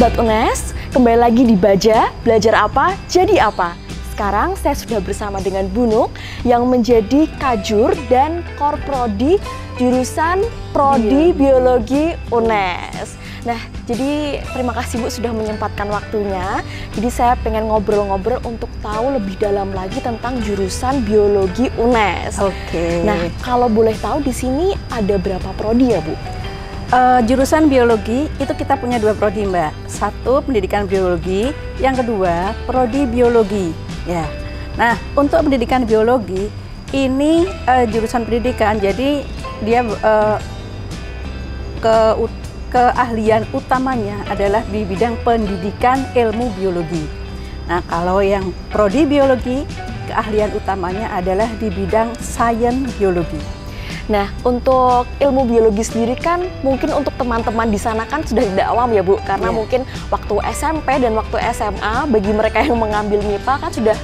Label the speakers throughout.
Speaker 1: Sobat UNES, kembali lagi di Baja, belajar apa, jadi apa. Sekarang saya sudah bersama dengan Bu Nuk yang menjadi Kajur dan Korprodi jurusan Prodi Biologi UNES. Nah, jadi terima kasih Bu sudah menyempatkan waktunya. Jadi saya pengen ngobrol-ngobrol untuk tahu lebih dalam lagi tentang jurusan Biologi UNES.
Speaker 2: Oke.
Speaker 1: Nah, kalau boleh tahu di sini ada berapa prodi ya Bu?
Speaker 2: Jurusan biologi itu kita punya 2 prodi, Mbak. Satu pendidikan biologi, yang kedua prodi biologi. Ya. Nah, untuk pendidikan biologi ini jurusan pendidikan, jadi dia keahlian utamanya adalah di bidang pendidikan ilmu biologi. Nah, kalau yang prodi biologi keahlian utamanya adalah di bidang sains biologi.
Speaker 1: Nah, untuk ilmu biologi sendiri kan mungkin untuk teman-teman di sana kan sudah tidak awam ya Bu, karena mungkin waktu SMP dan waktu SMA bagi mereka yang mengambil MIPA kan sudah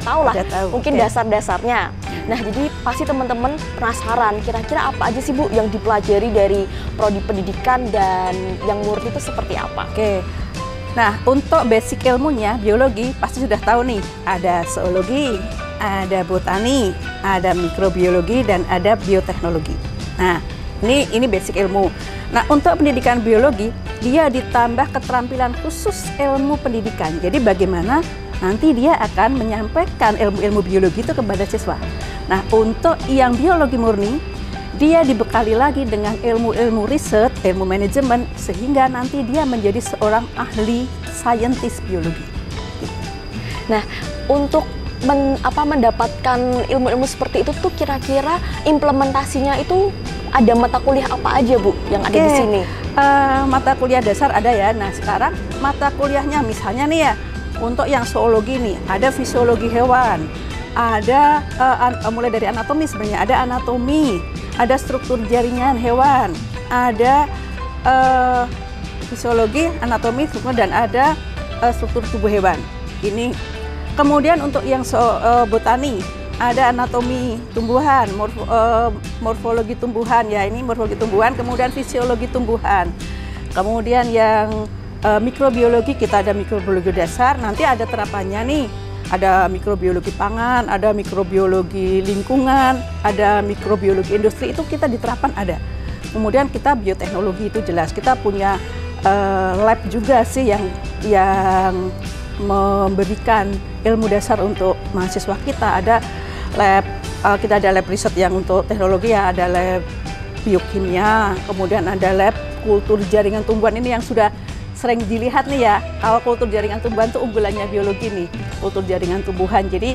Speaker 1: tahu lah, mungkin dasar-dasarnya. Nah, jadi pasti teman-teman penasaran kira-kira apa aja sih Bu yang dipelajari dari prodi pendidikan dan yang murni itu seperti apa?
Speaker 2: Oke. Nah, untuk basic ilmunya biologi pasti sudah tahu nih, ada zoologi, ada botani, ada mikrobiologi, dan ada bioteknologi. Nah, ini basic ilmu. Nah, untuk pendidikan biologi, dia ditambah keterampilan khusus ilmu pendidikan. Jadi bagaimana nanti dia akan menyampaikan ilmu-ilmu biologi itu kepada siswa. Nah, untuk yang biologi murni, dia dibekali lagi dengan ilmu-ilmu riset, ilmu manajemen, sehingga nanti dia menjadi seorang ahli saintis biologi.
Speaker 1: Nah, untuk mendapatkan ilmu-ilmu seperti itu tuh kira-kira implementasinya itu ada mata kuliah apa aja Bu yang ada di sini?
Speaker 2: Mata kuliah dasar ada ya. Nah, sekarang mata kuliahnya misalnya nih ya, untuk yang zoologi nih ada fisiologi hewan, ada mulai dari anatomi sebenarnya, ada anatomi, ada struktur jaringan hewan, ada fisiologi, anatomi, struktur, dan ada struktur tubuh hewan. Ini kemudian untuk yang botani ada anatomi tumbuhan, morfologi tumbuhan ya, ini morfologi tumbuhan, kemudian fisiologi tumbuhan. Kemudian yang mikrobiologi kita ada mikrobiologi dasar, nanti ada terapannya nih. Ada mikrobiologi pangan, ada mikrobiologi lingkungan, ada mikrobiologi industri, itu kita diterapkan ada. Kemudian kita bioteknologi itu jelas, kita punya lab juga sih yang memberikan ilmu dasar untuk mahasiswa kita. Ada lab, kita ada lab riset yang untuk teknologi ya, ada lab biokimia, kemudian ada lab kultur jaringan tumbuhan, ini yang sudah sering dilihat nih ya. Kalau kultur jaringan tumbuhan itu unggulannya biologi nih, kultur jaringan tumbuhan. Jadi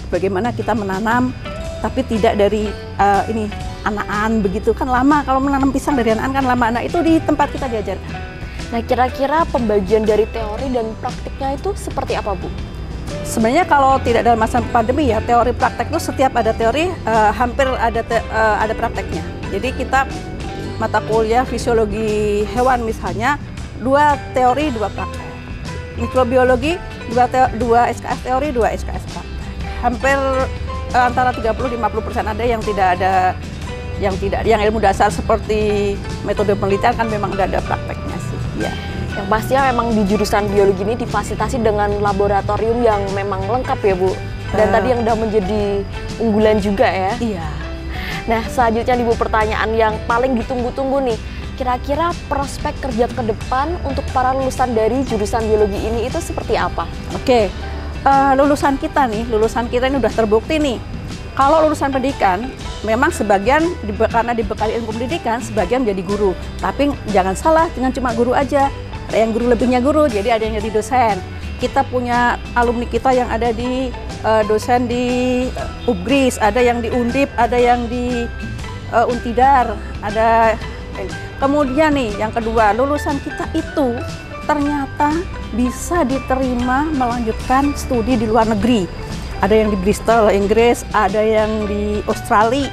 Speaker 2: bagaimana kita menanam tapi tidak dari ini anakan begitu kan lama, kalau menanam pisang dari anakan kan lama. Nah, itu di tempat kita diajarkan.
Speaker 1: Nah, kira-kira pembagian dari teori dan praktiknya itu seperti apa Bu?
Speaker 2: Sebenarnya kalau tidak dalam masa pandemi ya, teori praktek itu setiap ada teori hampir ada prakteknya. Jadi kita mata kuliah fisiologi hewan misalnya 2 teori 2 praktek. Mikrobiologi 2 SKS teori 2 SKS praktek. Hampir antara 30-50% ada yang tidak ada, yang ilmu dasar seperti metode penelitian kan memang tidak ada prakteknya sih. Ya.
Speaker 1: Yang pastinya memang di jurusan biologi ini difasilitasi dengan laboratorium yang memang lengkap ya Bu. Dan tadi yang udah menjadi unggulan juga ya.
Speaker 2: Iya.
Speaker 1: Nah, selanjutnya nih Bu, pertanyaan yang paling ditunggu-tunggu nih. Kira-kira prospek kerja ke depan untuk para lulusan dari jurusan biologi ini itu seperti apa?
Speaker 2: Oke, lulusan kita ini udah terbukti nih. Kalau lulusan pendidikan, memang sebagian karena dibekali ilmu pendidikan, sebagian menjadi guru. Tapi jangan salah, dengan cuma guru aja. Ada yang guru lebihnya guru, jadi ada yang jadi dosen. Kita punya alumni kita yang ada di dosen di UGRIS, ada yang di Undip, ada yang di Untidar, ada. Kemudian nih, yang kedua, lulusan kita itu ternyata bisa diterima melanjutkan studi di luar negeri. Ada yang di Bristol, Inggris, ada yang di Australia,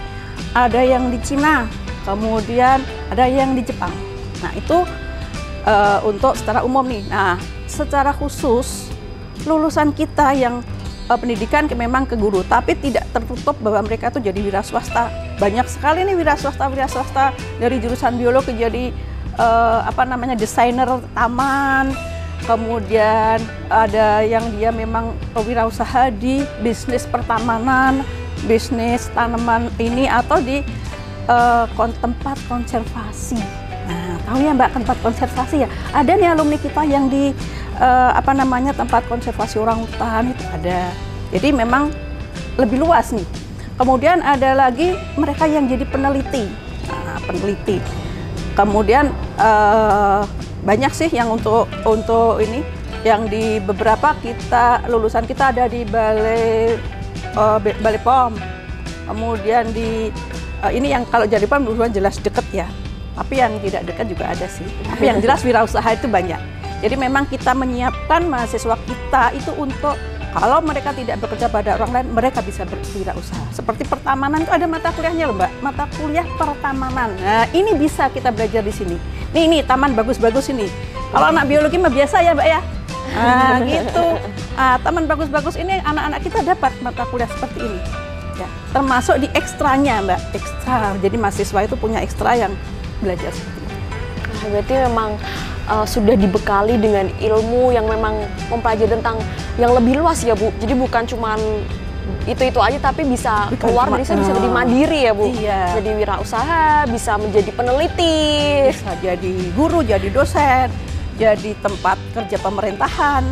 Speaker 2: ada yang di Cina, kemudian ada yang di Jepang. Nah, itu untuk secara umum nih. Nah, secara khusus, lulusan kita yang pendidikan memang ke guru, tapi tidak tertutup bahwa mereka tuh jadi wira swasta. Banyak sekali nih wira swasta dari jurusan biologi jadi desainer taman, kemudian ada yang dia memang wirausaha di bisnis pertamanan, bisnis tanaman ini, atau di tempat konservasi. Nah, tahu ya Mbak tempat konservasi ya? Ada nih alumni kita yang di tempat konservasi orangutan itu ada. Jadi memang lebih luas nih. Kemudian ada lagi mereka yang jadi peneliti. Nah, peneliti. Kemudian banyak sih yang untuk ini, yang di beberapa lulusan kita ada di Balai POM. Kemudian di ini yang kalau jadi POM duluan jelas deket ya. Tapi yang tidak dekat juga ada sih. Tapi yang jelas wirausaha itu banyak. Jadi memang kita menyiapkan mahasiswa kita itu untuk kalau mereka tidak bekerja pada orang lain, mereka bisa berwirausaha. Seperti pertamanan itu ada mata kuliahnya loh Mbak, mata kuliah pertamanan. Nah ini bisa kita belajar di sini. Nih taman bagus-bagus ini. Kalau anak biologi mah biasa ya Mbak ya. Nah gitu. Taman bagus-bagus ini anak-anak kita dapat mata kuliah seperti ini. Ya, termasuk di ekstranya Mbak, ekstra. Jadi mahasiswa itu punya ekstra yang belajar seperti itu.
Speaker 1: Nah, berarti memang sudah dibekali dengan ilmu yang memang mempelajari tentang yang lebih luas ya Bu. Jadi bukan cuman itu aja, tapi bisa keluar dari sana, bisa jadi mandiri ya Bu.
Speaker 2: Iya.
Speaker 1: Jadi wirausaha, bisa menjadi peneliti,
Speaker 2: bisa jadi guru, jadi dosen, jadi tempat kerja pemerintahan.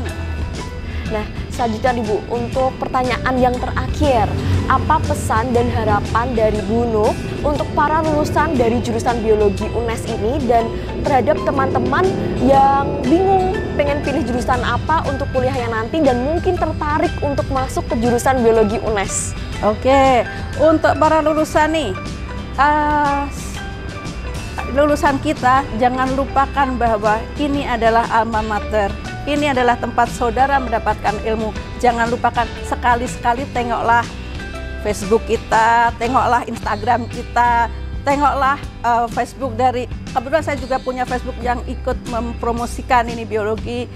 Speaker 1: Nah, selanjutnya nih Bu, untuk pertanyaan yang terakhir, apa pesan dan harapan dari Bu Nuk untuk para lulusan dari jurusan biologi UNES ini dan terhadap teman-teman yang bingung pengen pilih jurusan apa untuk kuliahnya nanti dan mungkin tertarik untuk masuk ke jurusan biologi UNES?
Speaker 2: Oke, untuk para lulusan nih, lulusan kita jangan lupakan bahwa ini adalah alma mater. Ini adalah tempat saudara mendapatkan ilmu. Jangan lupakan, sekali-sekali tengoklah Facebook kita, tengoklah Instagram kita, tengoklah Facebook dari, kebetulan saya juga punya Facebook yang ikut mempromosikan ini biologi,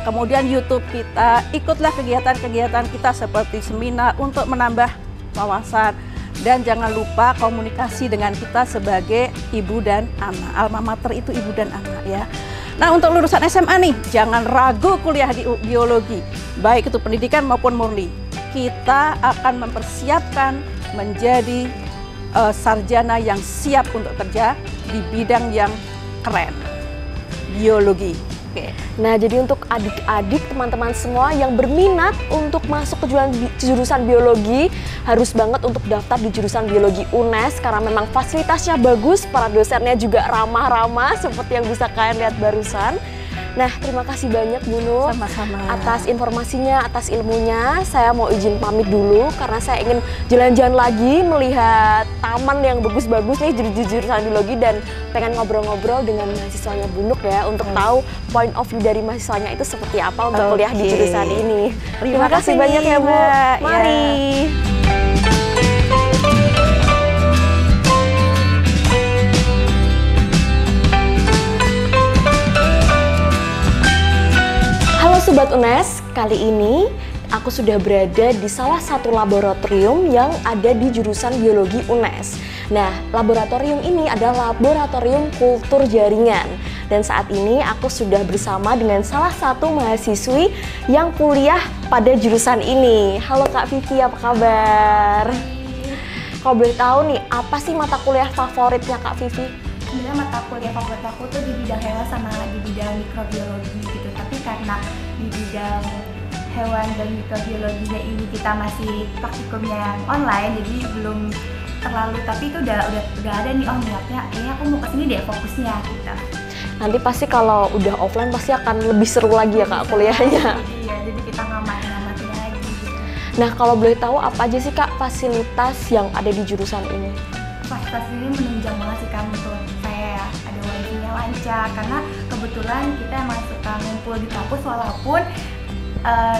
Speaker 2: kemudian YouTube kita, ikutlah kegiatan-kegiatan kita seperti seminar untuk menambah wawasan. Dan jangan lupa komunikasi dengan kita sebagai ibu dan anak. Alma mater itu ibu dan anak ya. Nah untuk lulusan SMA nih, jangan ragu kuliah di biologi, baik itu pendidikan maupun murni. Kita akan mempersiapkan menjadi sarjana yang siap untuk kerja di bidang yang keren, biologi. Oke.
Speaker 1: Nah, jadi untuk adik-adik, teman-teman semua yang berminat untuk masuk ke jurusan biologi, harus banget untuk daftar di jurusan biologi UNES karena memang fasilitasnya bagus, para dosennya juga ramah-ramah seperti yang bisa kalian lihat barusan. Nah, terima kasih banyak Bu Nuk atas informasinya, atas ilmunya. Saya mau izin pamit dulu karena saya ingin jalan-jalan lagi melihat taman yang bagus-bagus nih di jurusan biologi dan pengen ngobrol-ngobrol dengan mahasiswanya Bu Nuk ya untuk tahu point of view dari mahasiswanya itu seperti apa untuk kuliah di jurusan ini. Terima kasih banyak ya Bu. Mari. Sobat UNES, kali ini aku sudah berada di salah satu laboratorium yang ada di jurusan biologi UNES. Nah, laboratorium ini adalah laboratorium kultur jaringan. Dan saat ini aku sudah bersama dengan salah satu mahasiswi yang kuliah pada jurusan ini. Halo Kak Vivi, apa kabar? Kalau boleh tahu nih, apa sih mata kuliah favoritnya Kak Vivi?
Speaker 3: Sebenarnya mata kuliah favorit aku tuh di bidang hewan sama di bidang mikrobiologi gitu. Tapi karena di bidang hewan dan mikrobiologinya ini kita masih praktikumnya yang online, jadi belum terlalu, tapi itu udah ada nih, oh niatnya kayaknya aku mau kesini deh fokusnya gitu.
Speaker 1: Nanti pasti kalau udah offline pasti akan lebih seru lagi ya Kak kuliahnya.
Speaker 3: Iya, jadi kita ngamatin lagi gitu.
Speaker 1: Nah, kalau boleh tahu apa aja sih Kak fasilitas yang ada di jurusan ini?
Speaker 3: Fasilitas ini menunjang banget sih Kak untuk saya ya. Ada wifi-nya lancar karena kebetulan kita emang suka ngumpul di kampus walaupun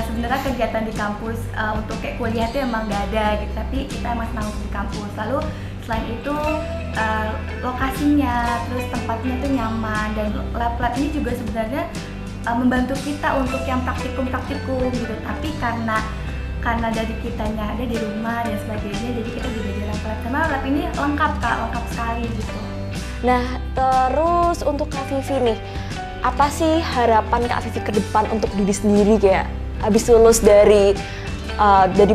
Speaker 3: sebenarnya kegiatan di kampus untuk kayak kuliah itu emang gak ada gitu, tapi kita emang senang di kampus. Lalu selain itu lokasinya, terus tempatnya itu nyaman, dan lab-lab ini juga sebenarnya membantu kita untuk yang praktikum gitu. Tapi karena dari kitanya ada di rumah dan sebagainya, jadi kita juga jarang lab. Karena lab ini lengkap Kak, lengkap sekali gitu.
Speaker 1: Nah, terus untuk Kak Vivi nih, apa sih harapan Kak Vivi ke depan untuk diri sendiri kayak habis lulus dari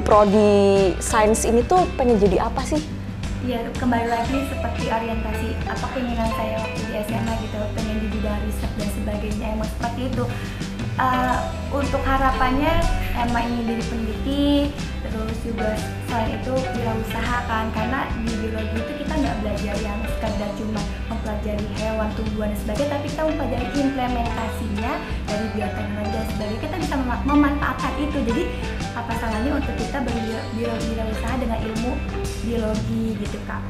Speaker 1: prodi sains ini tuh pengen jadi apa sih?
Speaker 3: Ya kembali lagi seperti orientasi apa keinginan saya waktu di SMA gitu, pengen di bidang riset dan sebagainya, emang seperti itu. Untuk harapannya emang ingin jadi peneliti, terus juga selain itu wirausaha kan, karena di biologi itu kita nggak belajar yang sekedar cuma mempelajari hewan, tumbuhan dan sebagainya, tapi kita mempelajari implementasinya dari bioteknologi dan sebagainya, kita bisa memanfaatkan itu. Jadi apa salahnya untuk kita berwirausaha dengan ilmu biologi gitu Kak.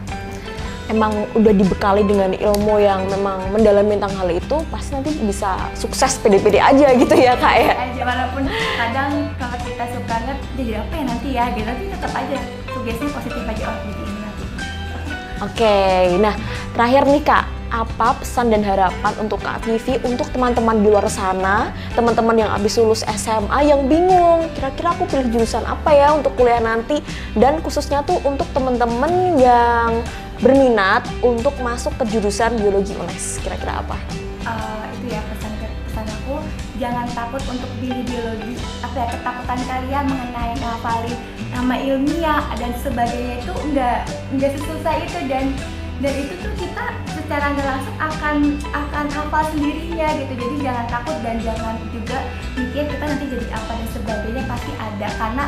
Speaker 1: Emang udah dibekali dengan ilmu yang memang mendalami tentang hal itu, pasti nanti bisa sukses pede-pede aja gitu ya Kak ya?
Speaker 3: Aja, walaupun kadang kalau kita suka jadi apa ya nanti ya gitu, tapi tetap aja sugesti positif aja jadi ini nanti.
Speaker 1: Oke, nah terakhir nih Kak, apa pesan dan harapan untuk Kak Vivi untuk teman-teman di luar sana, teman-teman yang habis lulus SMA yang bingung, kira-kira aku pilih jurusan apa ya untuk kuliah nanti, dan khususnya tuh untuk teman-teman yang berminat untuk masuk ke jurusan biologi UNES, kira-kira apa?
Speaker 3: Itu ya pesan aku, jangan takut untuk pilih biologi. Apa ya, ketakutan kalian mengenai ngapalin nama ilmiah dan sebagainya itu enggak sesusah itu, dan itu tuh kita secara nggak langsung akan hafal sendirinya gitu. Jadi jangan takut dan jangan juga mikir kita nanti jadi apa dan sebagainya, pasti ada, karena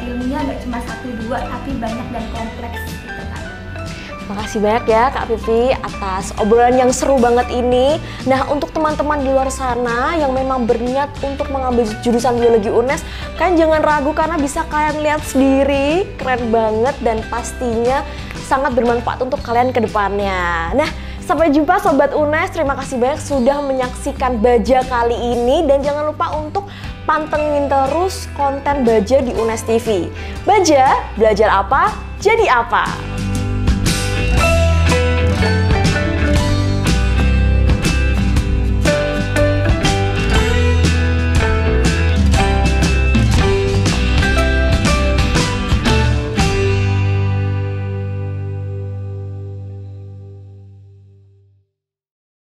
Speaker 3: ilmunya nggak cuma 1-2 tapi banyak dan kompleks gitu kan.
Speaker 1: Makasih banyak ya Kak Vivi atas obrolan yang seru banget ini. Nah, untuk teman-teman di luar sana yang memang berniat untuk mengambil jurusan biologi UNES, kalian jangan ragu karena bisa kalian lihat sendiri, keren banget dan pastinya sangat bermanfaat untuk kalian ke depannya. Nah, sampai jumpa Sobat UNES, terima kasih banyak sudah menyaksikan Baja kali ini, dan jangan lupa untuk pantengin terus konten Baja di UNES TV. Baja, belajar apa, jadi apa?